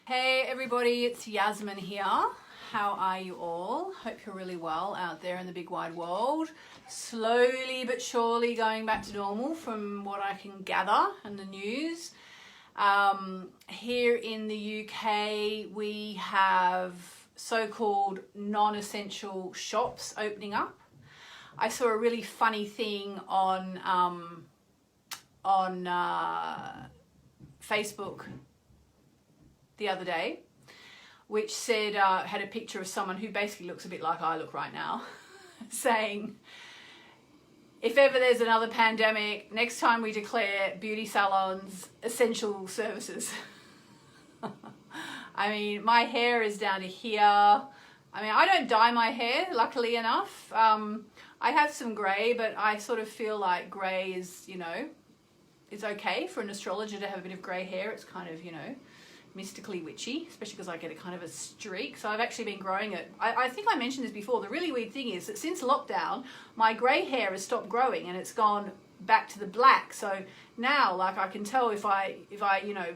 Hey everybody, it's Yasmin here. How are you all? Hope you're really well out there in the big wide world. Slowly but surely going back to normal from what I can gather in the news. Here in the UK we have so-called non-essential shops opening up. I saw a really funny thing on Facebook the other day, which said, had a picture of someone who basically looks a bit like I look right now, saying, if ever there's another pandemic, next time we declare beauty salons essential services. I mean, my hair is down to here. I mean, I don't dye my hair, luckily enough. I have some grey, but I sort of feel like grey is, you know, it's okay for an astrologer to have a bit of grey hair. It's kind of, you know, mystically witchy, especially because I get a kind of a streak. So I've actually been growing it. I think I mentioned this before. The really weird thing is that since lockdown, my grey hair has stopped growing and it's gone back to the black. So now, like, I can tell if I you know,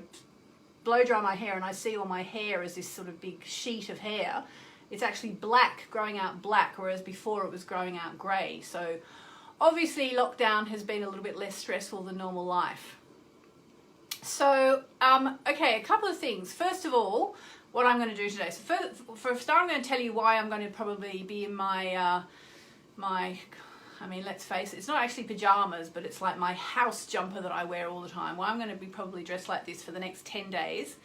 blow dry my hair and I see all my hair as this sort of big sheet of hair, it's actually black, growing out black, whereas before it was growing out grey. So obviously lockdown has been a little bit less stressful than normal life. So, okay, a couple of things. First of all, what I'm going to do today. So for a start, I'm going to tell you why I'm going to probably be in my, I mean, let's face it, it's not actually pajamas, but it's like my house jumper that I wear all the time. Well, I'm going to be probably dressed like this for the next 10 days,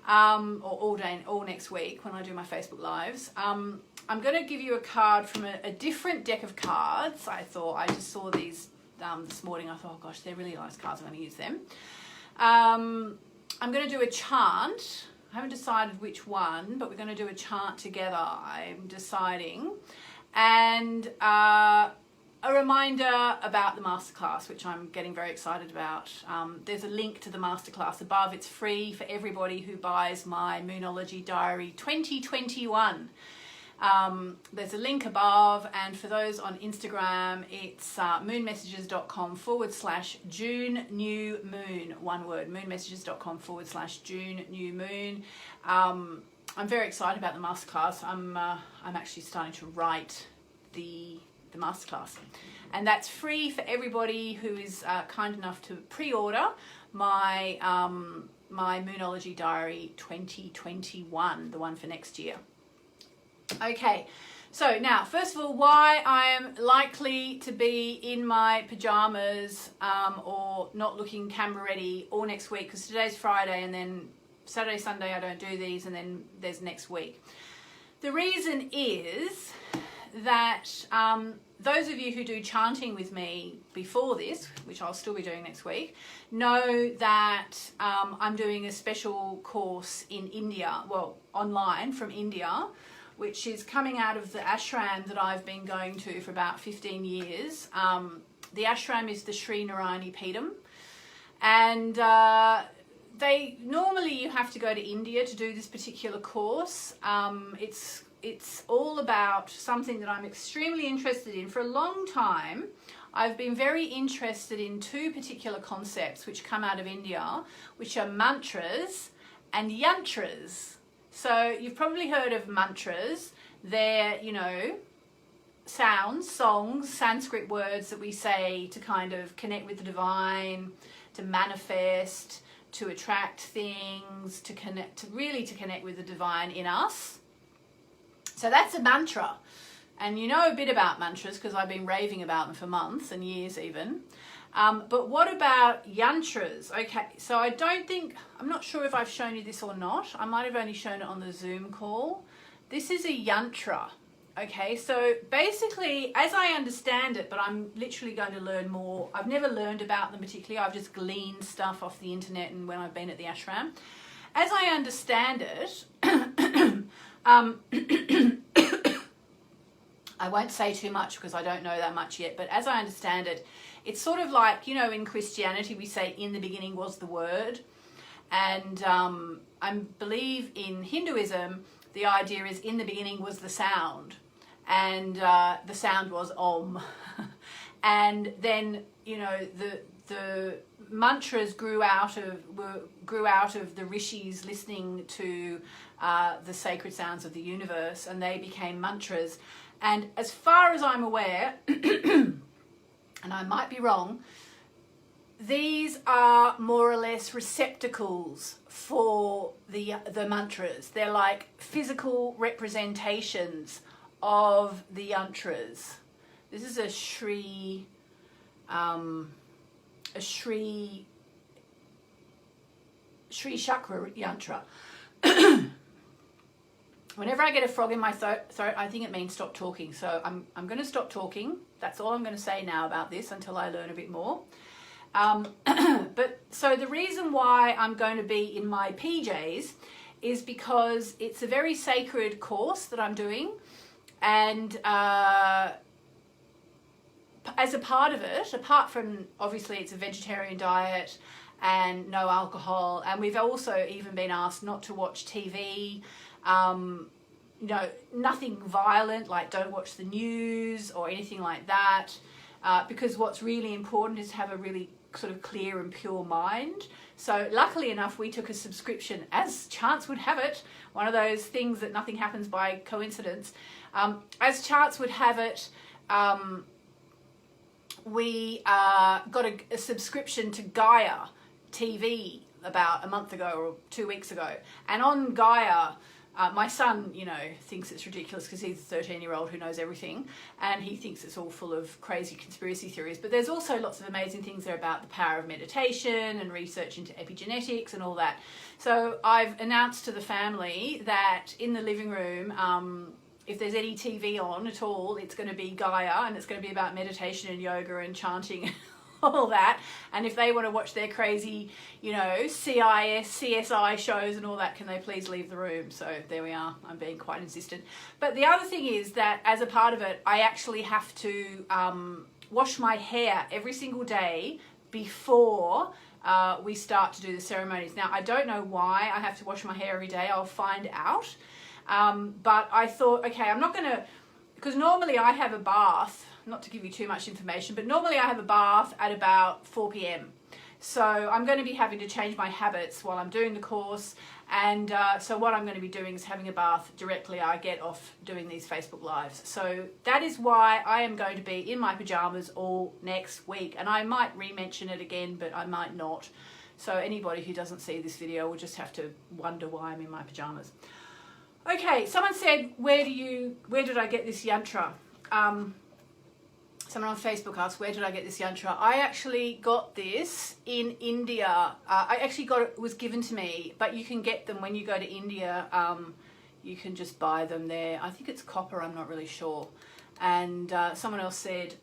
or all day, all next week when I do my Facebook Lives. I'm going to give you a card from a different deck of cards. I just saw these this morning. I thought, oh gosh, they're really nice cards. I'm going to use them. I'm going to do a chant. I haven't decided which one, but we're going to do a chant together. I'm deciding. And a reminder about the Masterclass, which I'm getting very excited about. There's a link to the Masterclass above. It's free for everybody who buys my Moonology Diary 2021. There's a link above, and for those on Instagram, it's moonmessages.com/June New Moon, one word, moonmessages.com/June New Moon. I'm very excited about the Masterclass. I'm actually starting to write the Masterclass, and that's free for everybody who is kind enough to pre-order my my Moonology Diary 2021, the one for next year. Okay, so now, first of all, why I am likely to be in my pajamas or not looking camera ready all next week, because today's Friday and then Saturday, Sunday I don't do these, and then there's next week. The reason is that those of you who do chanting with me before this, which I'll still be doing next week, know that I'm doing a special course in India, well, online from India, which is coming out of the ashram that I've been going to for about 15 years. The ashram is the Sri Narayani Peetham, and normally you have to go to India to do this particular course. It's all about something that I'm extremely interested in. For a long time, I've been very interested in two particular concepts which come out of India, which are mantras and yantras. So you've probably heard of mantras. They're, you know, sounds, songs, Sanskrit words that we say to kind of connect with the divine, to manifest, to attract things, to connect with the divine in us. So that's a mantra. And you know a bit about mantras because I've been raving about them for months and years even. But what about yantras? Okay, so I'm not sure if I've shown you this or not. I might have only shown it on the Zoom call. This is a yantra. Okay, so basically, as I understand it, but I'm literally going to learn more. I've never learned about them particularly. I've just gleaned stuff off the internet and when I've been at the ashram. As I understand it, I won't say too much because I don't know that much yet, but as I understand it, it's sort of like, you know, in Christianity we say in the beginning was the word, and I believe in Hinduism the idea is in the beginning was the sound, and the sound was Om. And then, you know, the mantras grew out of the rishis listening to the sacred sounds of the universe, and they became mantras. And as far as I'm aware, and I might be wrong, these are more or less receptacles for the mantras. They're like physical representations of the yantras. This is a Shri chakra yantra. Whenever I get a frog in my throat, I think it means stop talking. So I'm going to stop talking. That's all I'm going to say now about this until I learn a bit more. But so the reason why I'm going to be in my PJs is because it's a very sacred course that I'm doing, and as a part of it, apart from obviously it's a vegetarian diet and no alcohol, and we've also even been asked not to watch TV, you know, nothing violent, like don't watch the news or anything like that, because what's really important is to have a really sort of clear and pure mind. So luckily enough, we took a subscription, as chance would have it, one of those things that nothing happens by coincidence. As chance would have it, we got a subscription to Gaia TV about a month ago or 2 weeks ago. And on Gaia, my son, you know, thinks it's ridiculous because he's a 13-year-old who knows everything, and he thinks it's all full of crazy conspiracy theories. But there's also lots of amazing things there about the power of meditation and research into epigenetics and all that. So I've announced to the family that in the living room, if there's any TV on at all, it's going to be Gaia, and it's going to be about meditation and yoga and chanting, all that. And if they want to watch their crazy, you know, CSI shows and all that, can they please leave the room? So there we are. I'm being quite insistent. But the other thing is that as a part of it, I actually have to wash my hair every single day before we start to do the ceremonies. Now, I don't know why I have to wash my hair every day. I'll find out. But I thought, okay, I'm not going to, because normally I have a bath, not to give you too much information, but normally I have a bath at about 4 p.m. So I'm going to be having to change my habits while I'm doing the course. And so what I'm going to be doing is having a bath directly I get off doing these Facebook Lives. So that is why I am going to be in my pajamas all next week. And I might re-mention it again, but I might not. So anybody who doesn't see this video will just have to wonder why I'm in my pajamas. Okay, someone said, where did I get this yantra? Someone on Facebook asked, where did I get this yantra? I actually got this in India. I actually got it, was given to me, but you can get them when you go to India. You can just buy them there. I think it's copper, I'm not really sure. And someone else said,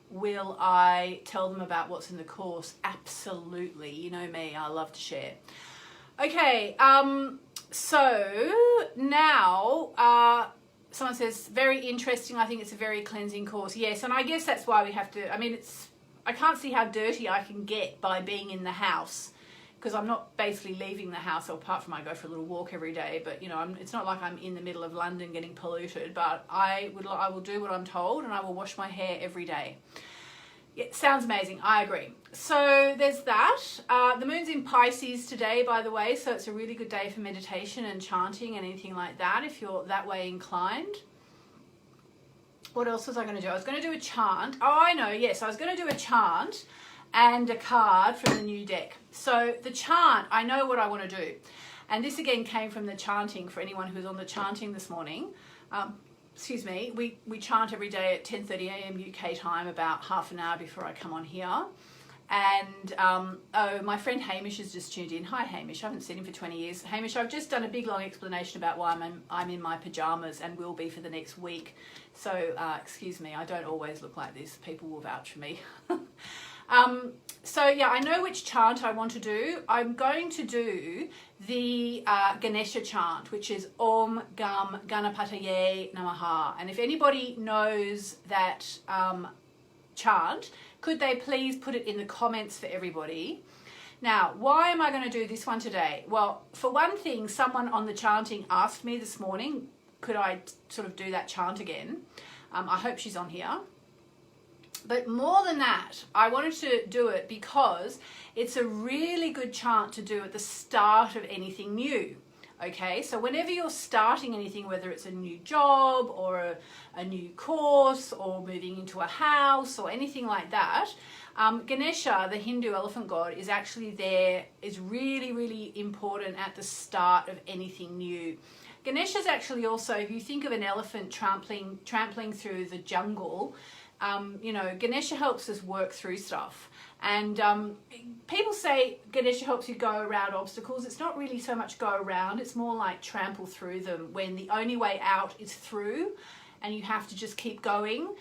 will I tell them about what's in the course? Absolutely. You know me, I love to share. Okay, so now someone says, very interesting. I think it's a very cleansing course. Yes, and I guess that's why we have to, I mean, I can't see how dirty I can get by being in the house, because I'm not basically leaving the house, apart from I go for a little walk every day, but you know, it's not like I'm in the middle of London getting polluted, but I will do what I'm told, and I will wash my hair every day. It sounds amazing. I agree. So there's that. The moon's in Pisces today, by the way, so it's a really good day for meditation and chanting and anything like that if you're that way inclined. What else was I going to do? I was going to do a chant. Oh, I know. Yes, I was going to do a chant and a card from the new deck. So the chant, I know what I want to do. And this again came from the chanting for anyone who's on the chanting this morning. Excuse me, we chant every day at 10:30 a.m. UK time, about half an hour before I come on here. And oh, my friend Hamish has just tuned in. Hi Hamish, I haven't seen him for 20 years. Hamish, I've just done a big long explanation about why I'm in my pajamas and will be for the next week. So excuse me, I don't always look like this. People will vouch for me. So yeah, I know which chant I want to do. I'm going to do the Ganesha chant, which is Om Gam Ganapataye Namaha. And if anybody knows that chant, could they please put it in the comments for everybody? Now, why am I going to do this one today? Well, for one thing, someone on the chanting asked me this morning, could I sort of do that chant again? I hope she's on here. But more than that, I wanted to do it because it's a really good chant to do at the start of anything new. Okay, so whenever you're starting anything, whether it's a new job or a new course or moving into a house or anything like that, Ganesha, the Hindu elephant god, is actually there, is really, really important at the start of anything new. Ganesha is actually also, if you think of an elephant trampling through the jungle, you know, Ganesha helps us work through stuff. And people say Ganesha helps you go around obstacles. It's not really so much go around. It's more like trample through them when the only way out is through and you have to just keep going.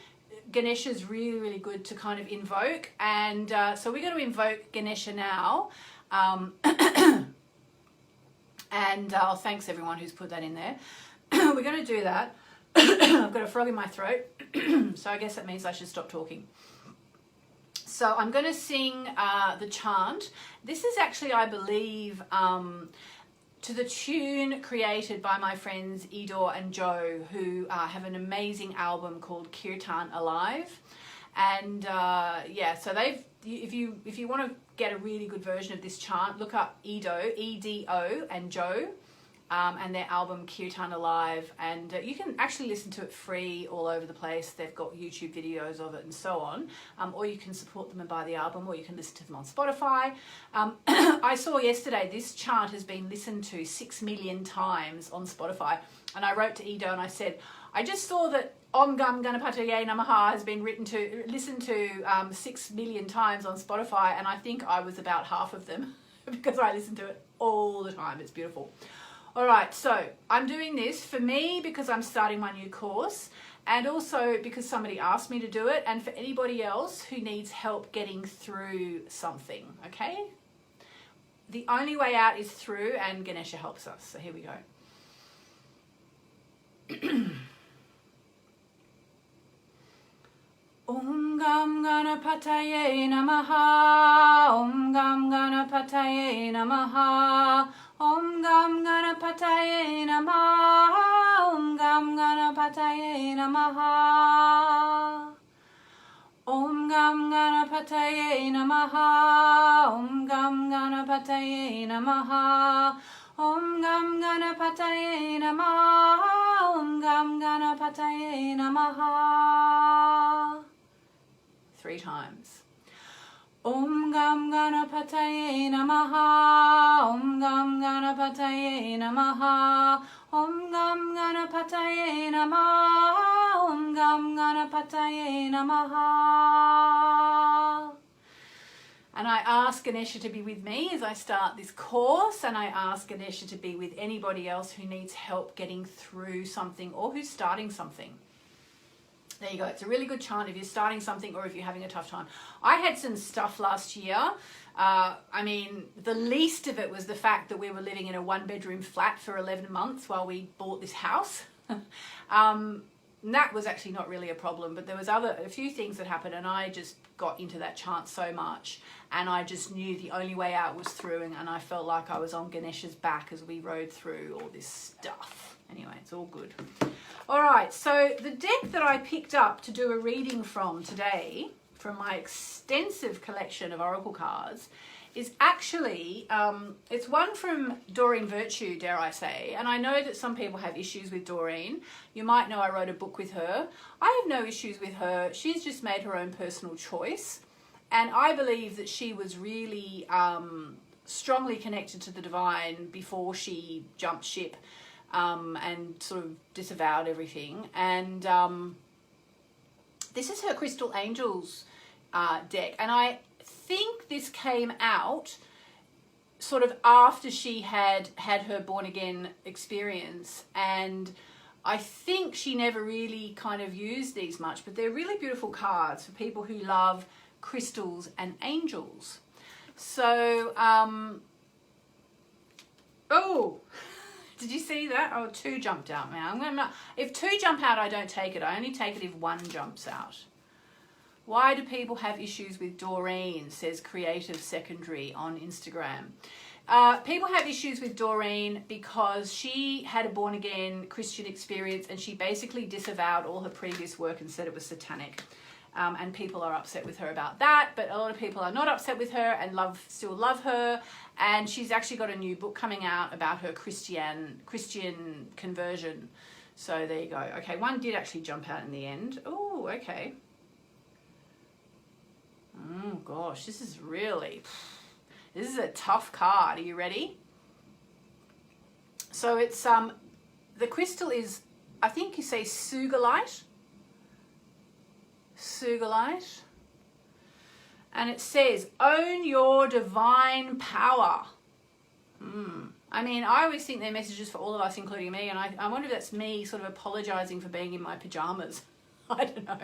Ganesha is really, really good to kind of invoke. And so we're going to invoke Ganesha now. And thanks everyone who's put that in there. We're going to do that. I've got a frog in my throat. So I guess that means I should stop talking. So I'm going to sing the chant. This is actually, I believe, to the tune created by my friends Idor and Joe, who have an amazing album called Kirtan Alive. And yeah, so they've, if you want to get a really good version of this chant, look up Edo, E-D-O, and Joe. And their album Kirtan Alive, and you can actually listen to it free all over the place. They've got YouTube videos of it and so on, or you can support them and buy the album, or you can listen to them on Spotify. I saw yesterday this chant has been listened to 6 million times on Spotify, and I wrote to Edo and I said, I just saw that Om Gam Ganapataye Namaha has been listened to 6 million times on Spotify, and I think I was about half of them because I listen to it all the time. It's beautiful. All right, so I'm doing this for me because I'm starting my new course, and also because somebody asked me to do it, and for anybody else who needs help getting through something, okay? The only way out is through, and Ganesha helps us. So here we go. Om Gam Ganapataye Namaha, Om Gam Ganapataye Namaha, Om Gam Ganapataye Namaha, Om Gam Ganapataye Namaha, Om Gam Ganapataye Namaha, Om Gam Ganapataye Namaha, Om Gam Ganapataye Namaha, Om Gam Ganapataye Namaha. 3 times. Om Gam Ganapataye Namaha, Om Gam Ganapataye Namaha, Om Gam Ganapataye Namaha, Om Gam Ganapataye Namaha. And I ask Ganesha to be with me as I start this course, and I ask Ganesha to be with anybody else who needs help getting through something or who's starting something. There you go. It's a really good chant if you're starting something or if you're having a tough time. I had some stuff last year. I mean, the least of it was the fact that we were living in a 1-bedroom flat for 11 months while we bought this house. That was actually not really a problem, but there was a few things that happened, and I just got into that chant so much, and I just knew the only way out was through, and I felt like I was on Ganesha's back as we rode through all this stuff. Anyway, it's all good. All right, so the deck that I picked up to do a reading from today, from my extensive collection of oracle cards, is actually, it's one from Doreen Virtue, dare I say, and I know that some people have issues with Doreen. You might know I wrote a book with her. I have no issues with her. She's just made her own personal choice, and I believe that she was really strongly connected to the divine before she jumped ship and sort of disavowed everything. And this is her Crystal Angels deck, and I think this came out sort of after she had her born again experience, and I think she never really kind of used these much, but they're really beautiful cards for people who love crystals and angels. So oh, did you see that? Oh, 2 jumped out, man. If 2 jump out, I don't take it. I only take it if 1 jumps out. Why do people have issues with Doreen, says Creative Secondary on Instagram. People have issues with Doreen because she had a born-again Christian experience, and she basically disavowed all her previous work and said it was satanic. and people are upset with her about that, but a lot of people are not upset with her and still love her. And she's actually got a new book coming out about her Christian conversion. So there you go. Okay, one did actually jump out in the end. Oh, okay. Oh gosh, this is a tough card. Are you ready? So it's the crystal is, I think you say sugalite. Sugalite. And it says, own your divine power. I mean, I always think they're messages for all of us, including me, and I wonder if that's me sort of apologizing for being in my pajamas. I don't know.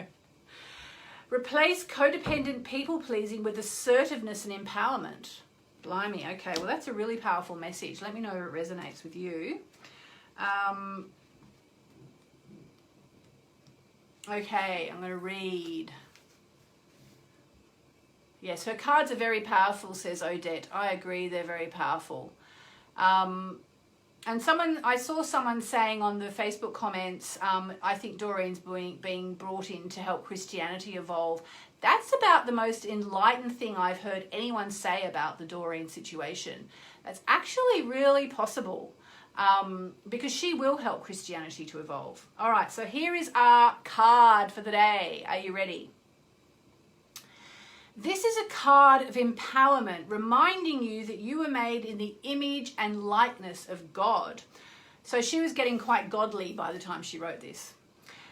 Replace codependent people-pleasing with assertiveness and empowerment. Blimey, okay, well that's a really powerful message. Let me know if it resonates with you. Okay, I'm going to read. Yes, her cards are very powerful, says Odette. I agree, they're very powerful. And I saw someone saying on the Facebook comments, I think Doreen's being brought in to help Christianity evolve. That's about the most enlightened thing I've heard anyone say about the Doreen situation. That's actually really possible, because she will help Christianity to evolve. All right, so here is our card for the day. Are you ready? This is a card of empowerment, reminding you that you were made in the image and likeness of God. So she was getting quite godly by the time she wrote this.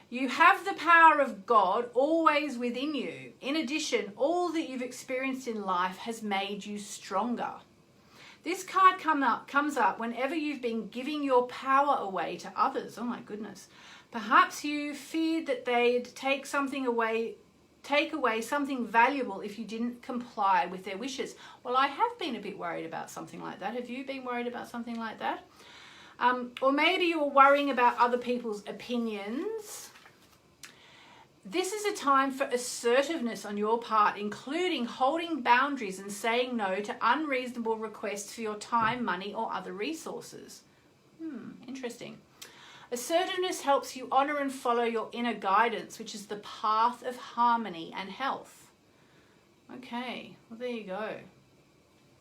You have the power of God always within you. In addition, all that you've experienced in life has made you stronger. This card comes up whenever you've been giving your power away to others. Oh my goodness. Perhaps you feared that they'd take away something valuable if you didn't comply with their wishes. Well, I have been a bit worried about something like that. Have you been worried about something like that? Or maybe you're worrying about other people's opinions. This is a time for assertiveness on your part, including holding boundaries and saying no to unreasonable requests for your time, money, or other resources. Interesting. Assertiveness helps you honor and follow your inner guidance, which is the path of harmony and health. Okay, well, there you go.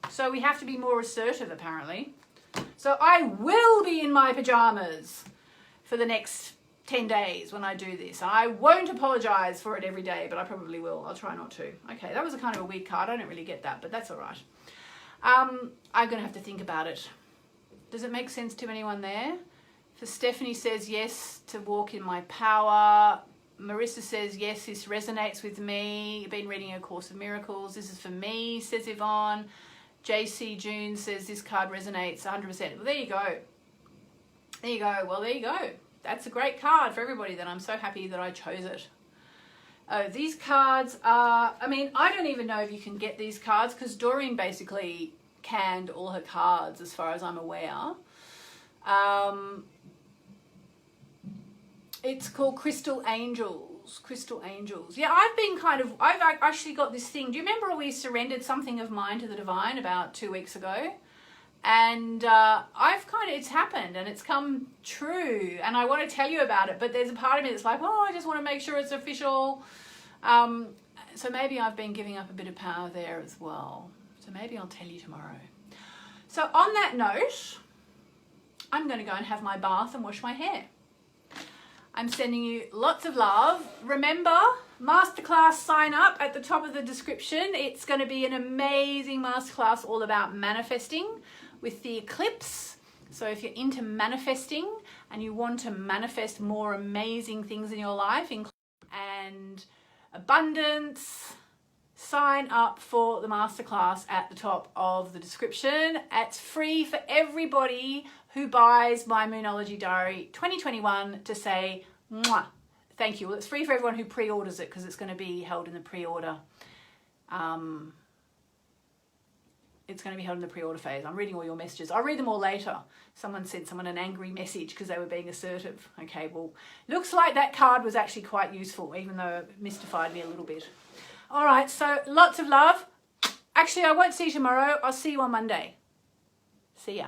So we have to be more assertive, apparently. So I will be in my pajamas for the next 10 days when I do this. I won't apologize for it every day, but I probably will. I'll try not to. Okay, that was a kind of a weird card. I don't really get that, but that's all right. I'm going to have to think about it. Does it make sense to anyone there? For Stephanie says, yes, to walk in my power. Marissa says, yes, this resonates with me. I've been reading A Course of Miracles. This is for me, says Yvonne. JC June says, this card resonates 100%. Well, there you go. There you go. Well, there you go. That's a great card for everybody. Then I'm so happy that I chose it. These cards are, I mean, I don't even know if you can get these cards because Doreen basically canned all her cards as far as I'm aware. It's called Crystal Angels. Crystal Angels. Yeah, I've actually got this thing. Do you remember we surrendered something of mine to the divine about 2 weeks ago? And it's happened and it's come true. And I want to tell you about it, but there's a part of me that's like, oh, I just want to make sure it's official. So maybe I've been giving up a bit of power there as well. So maybe I'll tell you tomorrow. So on that note, I'm going to go and have my bath and wash my hair. I'm sending you lots of love. Remember, Masterclass sign up at the top of the description. It's going to be an amazing Masterclass all about manifesting with the eclipse. So if you're into manifesting and you want to manifest more amazing things in your life and abundance, sign up for the Masterclass at the top of the description. It's free for everybody who buys my Moonology Diary 2021 to say, mwah, thank you. Well, it's free for everyone who pre-orders it because it's going to be held in the pre-order. It's going to be held in the pre-order phase. I'm reading all your messages. I'll read them all later. Someone sent someone an angry message because they were being assertive. Okay, well, looks like that card was actually quite useful, even though it mystified me a little bit. All right, so lots of love. Actually, I won't see you tomorrow. I'll see you on Monday. See ya.